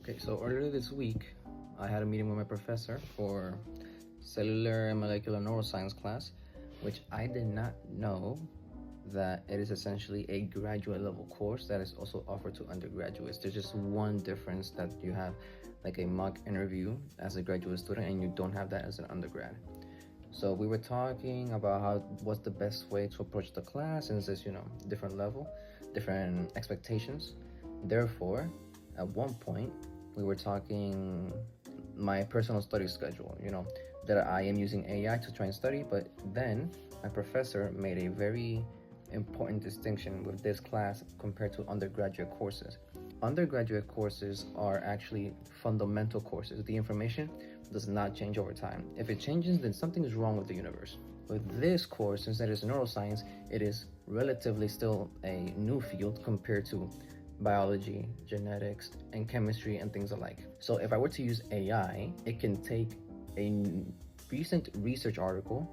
Okay, so earlier this week, I had a meeting with my professor for cellular and molecular neuroscience class, which I did not know that it is essentially a graduate level course that is also offered to undergraduates. There's just one difference, that you have like a mock interview as a graduate student and you don't have that as an undergrad. So we were talking about what's the best way to approach the class, since it's, different level, different expectations. Therefore, at one point, we were talking my personal study schedule, that I am using AI to try and study, but then my professor made a very important distinction with this class compared to undergraduate courses. Undergraduate courses are actually fundamental courses. The information does not change over time. If it changes, then something is wrong with the universe. With this course, since it is neuroscience, it is relatively still a new field compared to biology, genetics, and chemistry, and things alike. So if I were to use AI, it can take a recent research article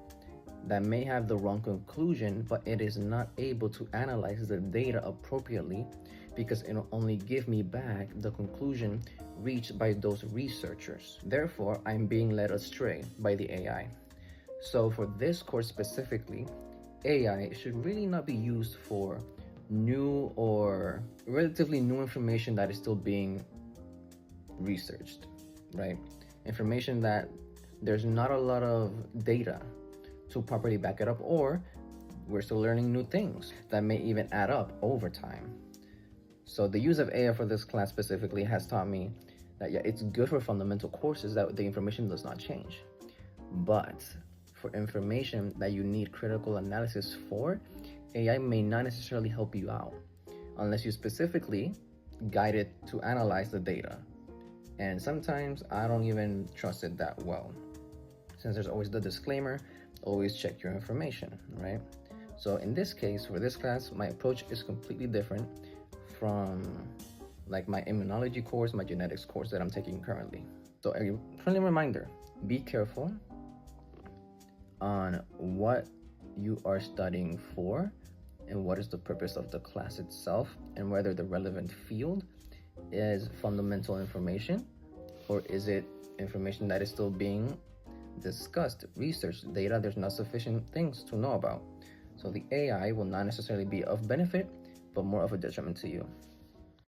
that may have the wrong conclusion, but it is not able to analyze the data appropriately, because it'll only give me back the conclusion reached by those researchers. Therefore, I'm being led astray by the AI. So for this course specifically, AI should really not be used for new or relatively new information that is still being researched, right? Information that there's not a lot of data to properly back it up, or we're still learning new things that may even add up over time. So the use of AI for this class specifically has taught me that, yeah, it's good for fundamental courses that the information does not change. But for information that you need critical analysis for, AI may not necessarily help you out unless you specifically guide it to analyze the data. And sometimes I don't even trust it that well, since there's always the disclaimer, always check your information, right? So in this case, for this class, my approach is completely different from like my immunology course, my genetics course that I'm taking currently. So a friendly reminder, be careful on what you are studying for and what is the purpose of the class itself, and whether the relevant field is fundamental information, or is it information that is still being discussed, research, data there's not sufficient things to know about. So the AI will not necessarily be of benefit, but more of a detriment to you.